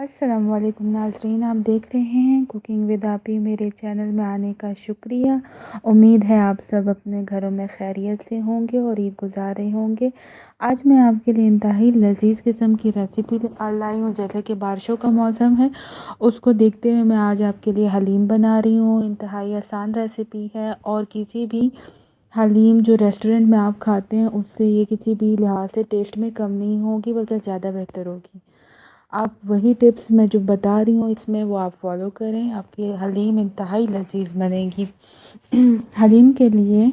अस्सलाम वालेकुम नाज़रीन, आप देख रहे हैं कुकिंग विद आपी। मेरे चैनल में आने का शुक्रिया। उम्मीद है आप सब अपने घरों में खैरियत से होंगे और ईद गुज़ार रहे होंगे। आज मैं आपके लिए इंतहाई लजीज़ किस्म की रेसिपी लाई हूँ। जैसे कि बारिशों का मौसम है, उसको देखते हुए मैं आज आपके लिए हलीम बना रही हूँ। इंतहाई आसान रेसिपी है और किसी भी हलीम जो रेस्टोरेंट में आप खाते हैं उससे ये किसी भी लिहाज से टेस्ट में कम नहीं होगी, बल्कि ज़्यादा बेहतर होगी। आप वही टिप्स मैं जो बता रही हूँ इसमें वो आप फॉलो करें, आपकी हलीम इंतहाई लजीज बनेगी। हलीम के लिए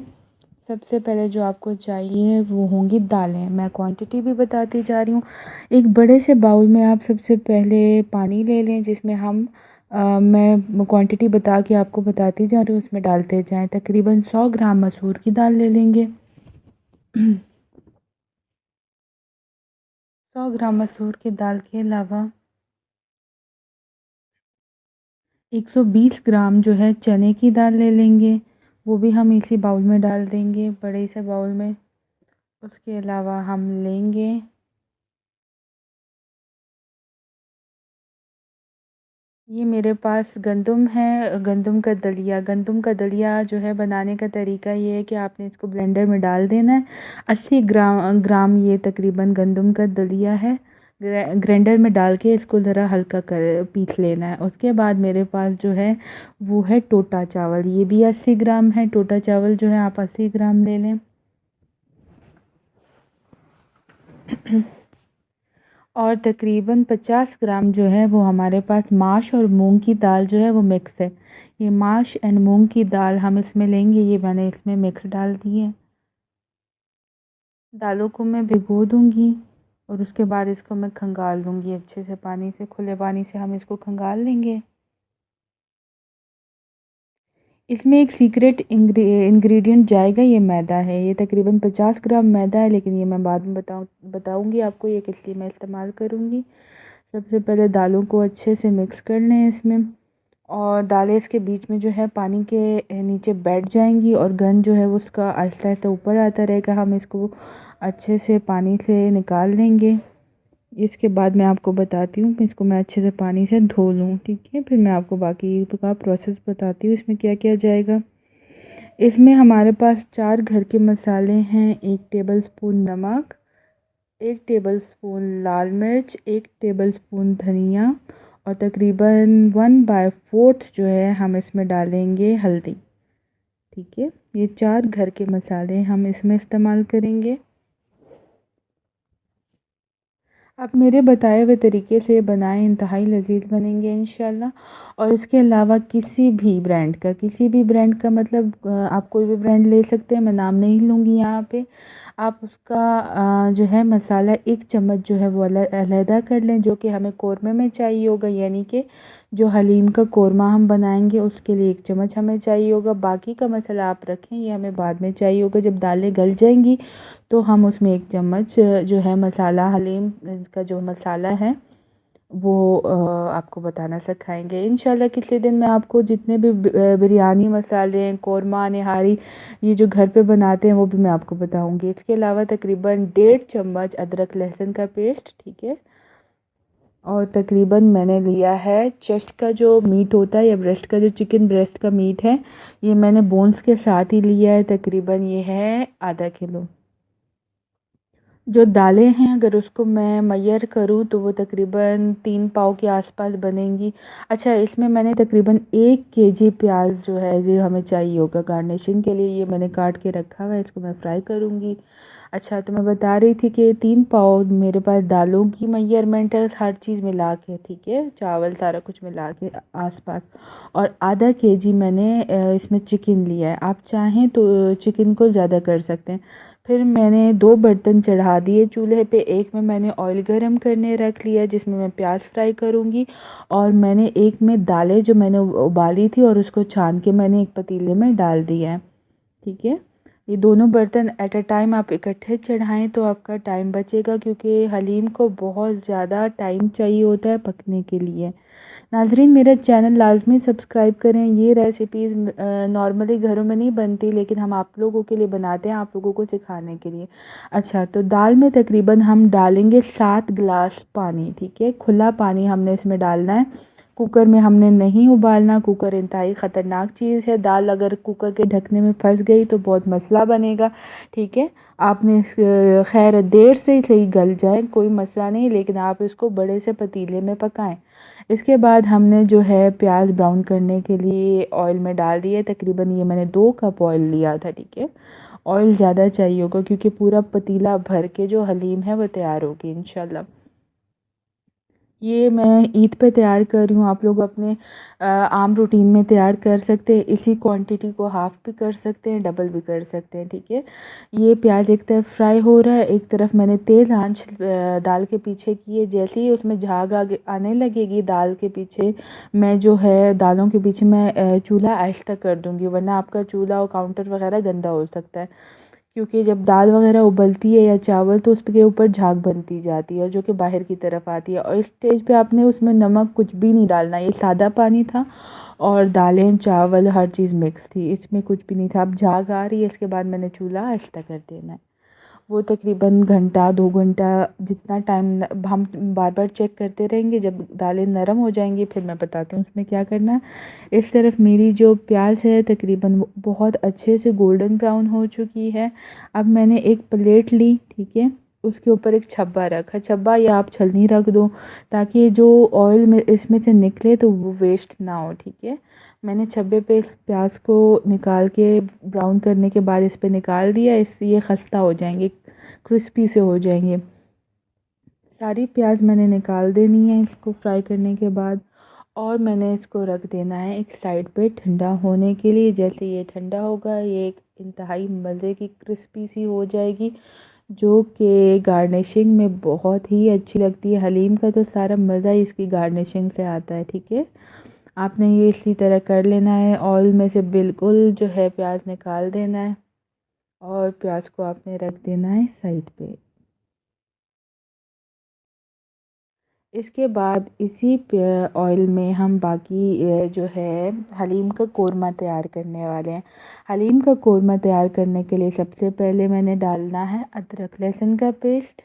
सबसे पहले जो आपको चाहिए वो होंगी दालें। मैं क्वांटिटी भी बताती जा रही हूँ। एक बड़े से बाउल में आप सबसे पहले पानी ले लें, जिसमें मैं क्वांटिटी बता के आपको बताती जा रही हूँ, उसमें डालते जाएं। तकरीबन 100 ग्राम मसूर की दाल ले लेंगे। 100 ग्राम मसूर की दाल के अलावा 120 ग्राम जो है चने की दाल ले लेंगे, वो भी हम इसी बाउल में डाल देंगे, बड़े से बाउल में। उसके अलावा हम लेंगे ये मेरे पास गंदम है, गंदम का दलिया। गंदम का दलिया जो है बनाने का तरीका ये है कि आपने इसको ब्लेंडर में डाल देना है। 80 ग्राम ये तकरीबन गंदम का दलिया है। ग्राइंडर में डाल के इसको ज़रा हल्का कर पीस लेना है। उसके बाद मेरे पास जो है वो है टोटा चावल, ये भी 80 ग्राम है। टोटा चावल जो है आप 80 ग्राम ले लें। और तकरीबन 50 ग्राम जो है वो हमारे पास माश और मूंग की दाल जो है वो मिक्स है। ये माश एंड मूंग की दाल हम इसमें लेंगे, ये मैंने इसमें मिक्स डाल दी है। दालों को मैं भिगो दूंगी और उसके बाद इसको मैं खंगाल लूँगी अच्छे से, पानी से, खुले पानी से हम इसको खंगाल लेंगे। इसमें एक सीक्रेट इंग्रेडिएंट जाएगा, ये मैदा है। ये तकरीबन 50 ग्राम मैदा है, लेकिन ये मैं बाद में बताऊंगी आपको ये किस लिए मैं इस्तेमाल करूँगी। सबसे पहले दालों को अच्छे से मिक्स कर लें इसमें, और दालें इसके बीच में जो है पानी के नीचे बैठ जाएंगी और गन जो है वो उसका आहिस्ता आहिस्ता ऊपर आता रहेगा। हम इसको अच्छे से पानी से निकाल लेंगे। इसके बाद मैं आपको बताती हूँ, इसको मैं अच्छे से पानी से धो लूँ, ठीक है। फिर मैं आपको बाकी का प्रोसेस बताती हूँ इसमें क्या क्या जाएगा। इसमें हमारे पास 4 घर के मसाले हैं। 1 टेबलस्पून नमक, 1 टेबलस्पून लाल मिर्च, 1 टेबलस्पून धनिया, और तकरीबन 1/4 जो है हम इसमें डालेंगे हल्दी, ठीक है। ये 4 घर के मसाले हम इसमें इस्तेमाल करेंगे। आप मेरे बताए हुए तरीके से बनाएं, इंतहाई लजीज बनेंगे इंशाल्लाह। और इसके अलावा किसी भी ब्रांड का मतलब आप कोई भी ब्रांड ले सकते हैं, मैं नाम नहीं लूँगी यहाँ पे। आप उसका जो है मसाला 1 चम्मच जो है वो अलहदा कर लें, जो कि हमें कोरमे में चाहिए होगा। यानी कि जो हलीम का कोरमा हम बनाएंगे उसके लिए 1 चम्मच हमें चाहिए होगा। बाकी का मसाला आप रखें, ये हमें बाद में चाहिए होगा। जब दालें गल जाएंगी तो हम उसमें 1 चम्मच जो है मसाला, हलीम का जो मसाला है वो आपको बताना सिखाएंगे इंशाल्लाह। किसी दिन मैं आपको जितने भी बिरयानी मसाले हैं, कोरमा, निहारी, ये जो घर पे बनाते हैं वो भी मैं आपको बताऊंगी। इसके अलावा तकरीबन 1.5 चम्मच अदरक लहसुन का पेस्ट, ठीक है। और तकरीबन मैंने लिया है चेस्ट का जो मीट होता है, या ब्रेस्ट का, जो चिकन ब्रेस्ट का मीट है, ये मैंने बोन्स के साथ ही लिया है। तकरीबन ये है आधा किलो। जो दालें हैं अगर उसको मैं मैयर करूँ तो वो तकरीबन 3 पाव के आसपास बनेंगी। अच्छा, इसमें मैंने तकरीबन 1 केजी प्याज जो है जो हमें चाहिए होगा गार्निशिंग के लिए, ये मैंने काट के रखा हुआ है, इसको मैं फ्राई करूँगी। अच्छा, तो मैं बता रही थी कि 3 पाव मेरे पास दालों की मैयरमेंट है, हर चीज़ मिला के, ठीक है, चावल सारा कुछ मिला के आसपास। और आधा केजी मैंने इसमें चिकन लिया है। आप चाहें तो चिकन को ज़्यादा कर सकते हैं। फिर मैंने 2 बर्तन चढ़ा दिए चूल्हे पे। एक में मैंने ऑयल गरम करने रख लिया, जिसमें मैं प्याज फ्राई करूँगी, और मैंने एक में दालें जो मैंने उबाली थी और उसको छान के मैंने एक पतीले में डाल दिया है, ठीक है। ये दोनों बर्तन एट अ टाइम आप इकट्ठे चढ़ाएं तो आपका टाइम बचेगा, क्योंकि हलीम को बहुत ज़्यादा टाइम चाहिए होता है पकने के लिए। नाज़रीन, मेरा चैनल लाजमी सब्सक्राइब करें। ये रेसिपीज़ नॉर्मली घरों में नहीं बनती, लेकिन हम आप लोगों के लिए बनाते हैं, आप लोगों को सिखाने के लिए। अच्छा, तो दाल में तकरीबन हम डालेंगे 7 गिलास पानी, ठीक है। खुला पानी हमने इसमें डालना है, कुकर में हमने नहीं उबालना। कुकर इंतहाई ख़तरनाक चीज़ है। दाल अगर कुकर के ढकने में फंस गई तो बहुत मसला बनेगा, ठीक है। आपने खैर देर से सही गल जाए कोई मसला नहीं, लेकिन आप इसको बड़े से पतीले में पकाएं। इसके बाद हमने जो है प्याज ब्राउन करने के लिए ऑयल में डाल दिए। तकरीबन ये मैंने 2 कप ऑयल लिया था, ठीक है। ऑयल ज़्यादा चाहिए होगा क्योंकि पूरा पतीला भर के जो हलीम है वो तैयार होगी इंशाल्लाह। ये मैं ईद पे तैयार कर रही हूँ, आप लोग अपने आम रूटीन में तैयार कर सकते हैं। इसी क्वांटिटी को हाफ़ भी कर सकते हैं, डबल भी कर सकते हैं, ठीक है। ये प्याज एक तरफ फ्राई हो रहा है, एक तरफ मैंने तेज़ आंच दाल के पीछे की है। जैसे ही उसमें झाग आने लगेगी दाल के पीछे, मैं जो है दालों के पीछे मैं चूल्हा आहिस्ता कर दूँगी, वरना आपका चूल्हा और काउंटर वगैरह गंदा हो सकता है। क्योंकि जब दाल वगैरह उबलती है या चावल तो उसके ऊपर झाग बनती जाती है जो कि बाहर की तरफ आती है। और इस स्टेज पे आपने उसमें नमक कुछ भी नहीं डालना, ये सादा पानी था और दालें चावल हर चीज़ मिक्स थी, इसमें कुछ भी नहीं था। अब झाग आ रही है, इसके बाद मैंने चूल्हा आहिस्ता कर देना है। वो तकरीबन घंटा 2 घंटा जितना टाइम हम बार बार चेक करते रहेंगे। जब दालें नरम हो जाएंगी फिर मैं बताती हूँ उसमें क्या करना है। इस तरफ मेरी जो प्याज है तकरीबन बहुत अच्छे से गोल्डन ब्राउन हो चुकी है। अब मैंने एक प्लेट ली, ठीक है। उसके ऊपर एक छब्बा रखा, छब्बा या आप छलनी रख दो ताकि जो ऑयल में इसमें से निकले तो वो वेस्ट ना हो, ठीक है। मैंने छब्बे पे इस प्याज को निकाल के ब्राउन करने के बाद इस पे निकाल दिया। इस ये खस्ता हो जाएंगे, क्रिस्पी से हो जाएंगे। सारी प्याज मैंने निकाल देनी है इसको फ्राई करने के बाद, और मैंने इसको रख देना है एक साइड पे ठंडा होने के लिए। जैसे ये ठंडा होगा ये एक इंतहाई मज़े की क्रिस्पी सी हो जाएगी, जो कि गार्निशिंग में बहुत ही अच्छी लगती है। हलीम का तो सारा मज़ा ही इसकी गार्निशिंग से आता है, ठीक है। आपने ये इसी तरह कर लेना है, ऑयल में से बिल्कुल जो है प्याज निकाल देना है और प्याज को आपने रख देना है साइड पे। इसके बाद इसी ऑयल में हम बाकी जो है हलीम का कोरमा तैयार करने वाले हैं। हलीम का कोरमा तैयार करने के लिए सबसे पहले मैंने डालना है अदरक लहसुन का पेस्ट।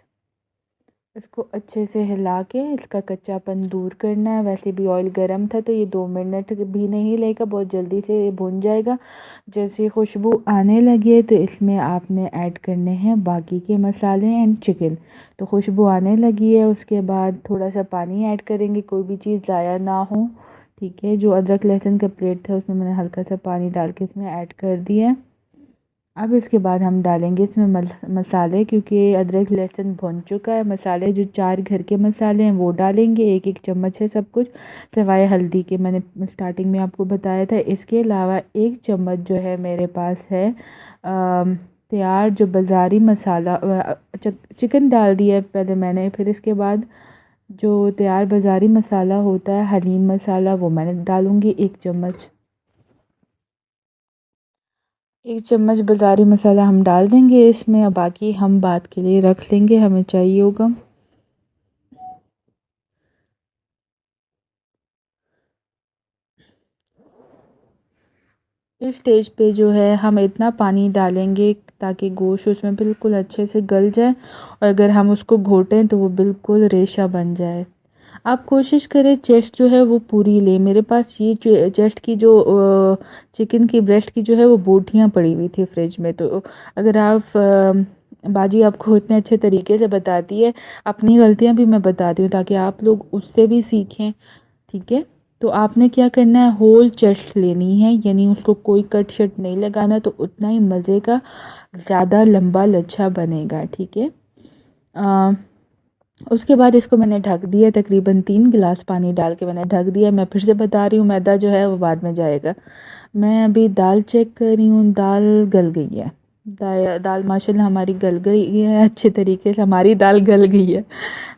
इसको अच्छे से हिला के इसका कच्चापन दूर करना है। वैसे भी ऑयल गर्म था तो ये 2 मिनट भी नहीं लेगा, बहुत जल्दी से ये भुन जाएगा। जैसे खुशबू आने लगे तो इसमें आपने ऐड करने हैं बाकी के मसाले एंड चिकन। तो खुशबू आने लगी है, उसके बाद थोड़ा सा पानी ऐड करेंगे, कोई भी चीज़ ज़ाया ना हो, ठीक है। जो अदरक लहसुन का प्लेट था उसमें मैंने हल्का सा पानी डाल के इसमें ऐड कर दिया। अब इसके बाद हम डालेंगे इसमें मसाले, क्योंकि अदरक लहसुन भुन चुका है। मसाले जो 4 घर के मसाले हैं वो डालेंगे, एक एक चम्मच है सब कुछ, सिवाय हल्दी के, मैंने स्टार्टिंग में आपको बताया था। इसके अलावा 1 चम्मच जो है मेरे पास है तैयार जो बाज़ारी मसाला, चिकन डाल दिया है पहले मैंने, फिर इसके बाद जो तैयार बाज़ारी मसाला होता है हलीम मसाला वो मैंने डालूँगी 1 चम्मच। 1 चम्मच बाज़ारी मसाला हम डाल देंगे इसमें, और बाकी हम बाद के लिए रख लेंगे, हमें चाहिए होगा। इस स्टेज पे जो है हम इतना पानी डालेंगे ताकि गोश्त उसमें बिल्कुल अच्छे से गल जाए, और अगर हम उसको घोटें तो वो बिल्कुल रेशा बन जाए। आप कोशिश करें चेस्ट जो है वो पूरी लें। मेरे पास ये जो चेस्ट की जो चिकन की ब्रेस्ट की जो है वो बोटियाँ पड़ी हुई थी फ्रिज में, तो अगर आप बाजी आपको इतने अच्छे तरीके से बताती है, अपनी गलतियाँ भी मैं बताती हूँ ताकि आप लोग उससे भी सीखें, ठीक है। तो आपने क्या करना है, होल चेस्ट लेनी है, यानी उसको कोई कट शट नहीं लगाना, तो उतना ही मज़े का ज़्यादा लंबा लच्छा बनेगा, ठीक है। उसके बाद इसको मैंने ढक दिया, तकरीबन 3 गिलास पानी डाल के मैंने ढक दिया। मैं फिर से बता रही हूँ, मैदा जो है वो बाद में जाएगा। मैं अभी दाल चेक कर रही हूँ, दाल गल गई है। दाल माशाल्लाह हमारी गल गई है अच्छे तरीके से, हमारी दाल गल गई है।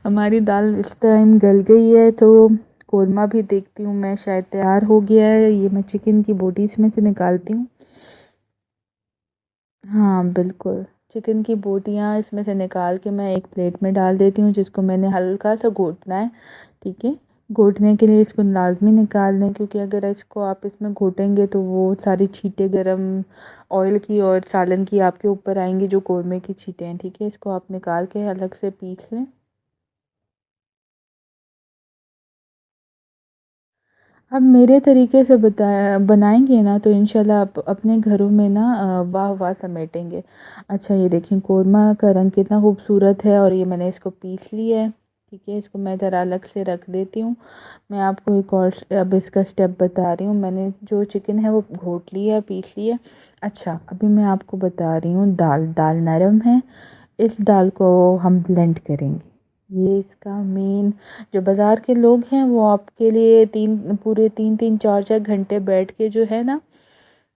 हमारी दाल इस टाइम गल गई है, तो कोरमा भी देखती हूँ मैं, शायद तैयार हो गया है। ये मैं चिकन की बोटीज में से निकालती हूँ। हाँ बिल्कुल, चिकन की बोटियाँ इसमें से निकाल के मैं एक प्लेट में डाल देती हूँ, जिसको मैंने हल्का सा घोटना है, ठीक है। घोटने के लिए इसको लाजमी निकाल लें, क्योंकि अगर इसको आप इसमें घोटेंगे तो वो सारी छींटे गरम ऑयल की और सालन की आपके ऊपर आएंगी, जो कौरमे की छींटे हैं, ठीक है। इसको आप निकाल के अलग से पीस लें। अब मेरे तरीके से बताया बनाएंगे ना तो इंशाल्लाह आप अपने घरों में ना वाह वाह समेटेंगे। अच्छा ये देखें कौरमा का रंग कितना खूबसूरत है, और ये मैंने इसको पीस लिया है, ठीक है। इसको मैं ज़रा अलग से रख देती हूँ। मैं आपको एक और अब इसका स्टेप बता रही हूँ। मैंने जो चिकन है वो घोट लिया, पीस लिया। अच्छा अभी मैं आपको बता रही हूँ, दाल दाल नरम है, इस दाल को हम ब्लेंड करेंगे। ये इसका मेन, जो बाज़ार के लोग हैं वो आपके लिए पूरे 3-3 4-4 घंटे बैठ के जो है ना,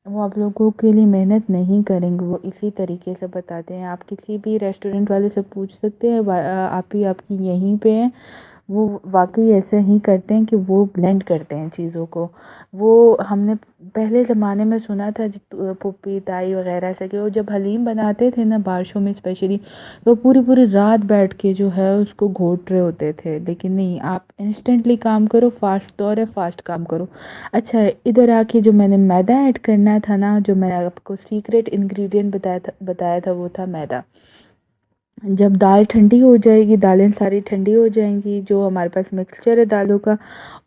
वो आप लोगों के लिए मेहनत नहीं करेंगे, वो इसी तरीके से बताते हैं। आप किसी भी रेस्टोरेंट वाले से पूछ सकते हैं, आप ही आपकी यहीं पे है, वो वाक़ई ऐसे ही करते हैं कि वो ब्लेंड करते हैं चीज़ों को। वो हमने पहले ज़माने में सुना था पुप्पी, ताई वग़ैरह से, कि वो जब हलीम बनाते थे ना बारिशों में स्पेशली, तो पूरी-पूरी रात बैठ के जो है उसको घोट रहे होते थे। लेकिन नहीं, आप इंस्टेंटली काम करो, फ़ास्ट दौर है, फ़ास्ट काम करो। अच्छा इधर आके जो मैंने मैदा ऐड करना था ना, जो मैंने आपको सीक्रेट इंग्रीडिएंट बताया था वो था मैदा। जब दाल ठंडी हो जाएगी, दालें सारी ठंडी हो जाएंगी, जो हमारे पास मिक्सचर है दालों का,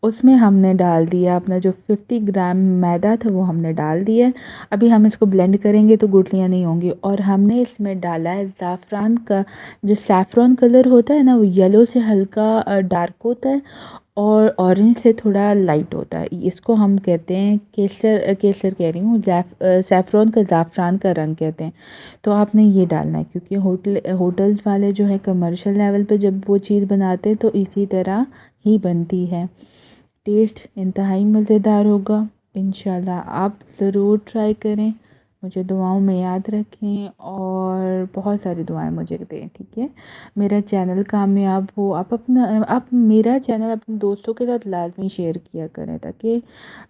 उसमें हमने डाल दिया अपना जो 50 ग्राम मैदा था, वो हमने डाल दिया है। अभी हम इसको ब्लेंड करेंगे तो गुठलियाँ नहीं होंगी। और हमने इसमें डाला है ज़ाफ़रान का, जो सैफ़रॉन कलर होता है ना, वो येलो से हल्का डार्क होता है, और ऑरेंज से थोड़ा लाइट होता है। इसको हम कहते हैं केसर, केसर कह रही हूँ, सैफ़रॉन का, ज़ाफ़रान का रंग कहते हैं। तो आपने ये डालना है, क्योंकि होटल्स वाले जो है कमर्शियल लेवल पे जब वो चीज़ बनाते हैं तो इसी तरह ही बनती है। टेस्ट इंतहाई मज़ेदार होगा। इंशाल्लाह आप ज़रूर ट्राई करें। मुझे दुआओं में याद रखें और बहुत सारी दुआएं मुझे दें, ठीक है। मेरा चैनल कामयाब हो, आप मेरा चैनल अपने दोस्तों के साथ लाजमी शेयर किया करें, ताकि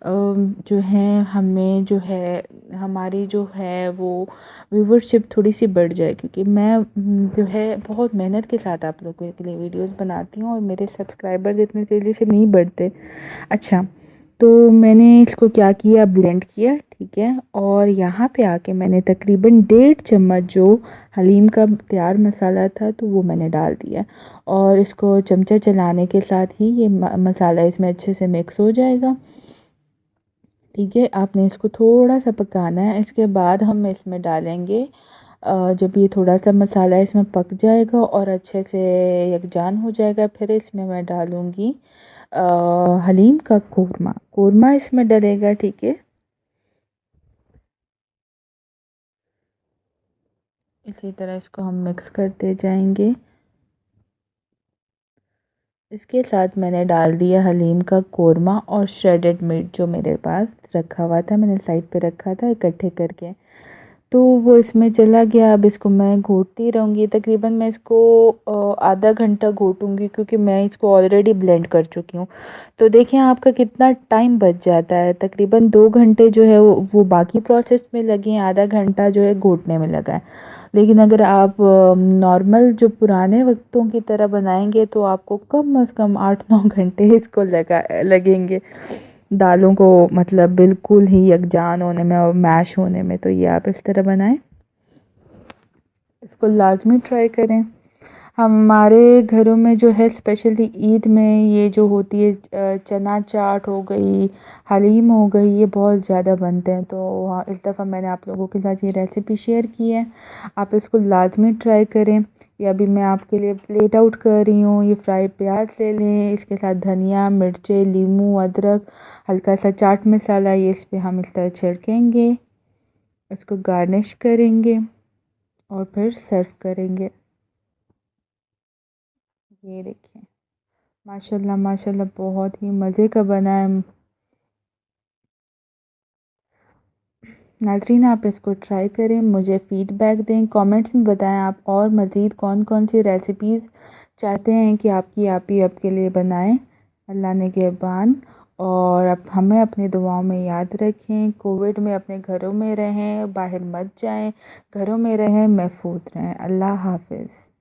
जो है हमें जो है हमारी जो है वो व्यूवरशिप थोड़ी सी बढ़ जाए, क्योंकि मैं जो है बहुत मेहनत के साथ आप लोगों के लिए वीडियोस बनाती हूँ, और मेरे सब्सक्राइबर्स इतनी तेज़ी से नहीं बढ़ते। अच्छा तो मैंने इसको क्या किया, ब्लेंड किया, ठीक है। और यहाँ पे आके मैंने तकरीबन 1.5 चम्मच जो हलीम का तैयार मसाला था तो वो मैंने डाल दिया, और इसको चमचा चलाने के साथ ही ये मसाला इसमें अच्छे से मिक्स हो जाएगा, ठीक है। आपने इसको थोड़ा सा पकाना है। इसके बाद हम इसमें डालेंगे, जब ये थोड़ा सा मसाला इसमें पक जाएगा और अच्छे से यकजान हो जाएगा, फिर इसमें मैं डालूँगी हलीम का कोरमा। कोरमा इसमें डलेगा, ठीक है। इसी तरह इसको हम मिक्स करते जाएंगे। इसके साथ मैंने डाल दिया हलीम का कोरमा और श्रेडेड मीट, जो मेरे पास रखा हुआ था, मैंने साइड पे रखा था इकट्ठे करके, तो वो इसमें चला गया। अब इसको मैं घोटती रहूँगी, तकरीबन मैं इसको आधा घंटा घोटूँगी, क्योंकि मैं इसको ऑलरेडी ब्लेंड कर चुकी हूँ। तो देखिए आपका कितना टाइम बच जाता है, तकरीबन 2 घंटे जो है वो बाकी प्रोसेस में लगे हैं, आधा घंटा जो है घोटने में लगा है। लेकिन अगर आप नॉर्मल जो पुराने वक्तों की तरह बनाएंगे तो आपको कम से कम 8-9 घंटे इसको लगेंगे, दालों को मतलब बिल्कुल ही यकजान होने में और मैश होने में। तो ये आप इस तरह बनाएं, इसको लाजमी ट्राई करें। हमारे घरों में जो है स्पेशली ईद में ये जो होती है, चना चाट हो गई, हलीम हो गई, ये बहुत ज़्यादा बनते हैं। तो हाँ, इस दफ़ा मैंने आप लोगों के साथ ये रेसिपी शेयर की है, आप इसको लाजमी ट्राई करें। ये अभी मैं आपके लिए प्लेट आउट कर रही हूँ। ये फ्राई प्याज ले लें, इसके साथ धनिया, मिर्चें, लीमू, अदरक, हल्का सा चाट मसाला, ये इस पर हम इस तरह छिड़केंगे, इसको गार्निश करेंगे और फिर सर्व करेंगे। ये देखिए, माशाल्लाह माशाल्लाह बहुत ही मज़े का बना है। नाज़रीन आप इसको ट्राई करें, मुझे फ़ीडबैक दें, कमेंट्स में बताएं आप और मज़ीद कौन कौन सी रेसिपीज़ चाहते हैं कि आपकी आप ही आपके लिए बनाएं, अल्लाह ने निगहबान। और अब हमें अपनी दुआओं में याद रखें। कोविड में अपने घरों में रहें, बाहर मत जाएं, घरों में रहें, महफूज रहें। अल्लाह हाफ़िज़।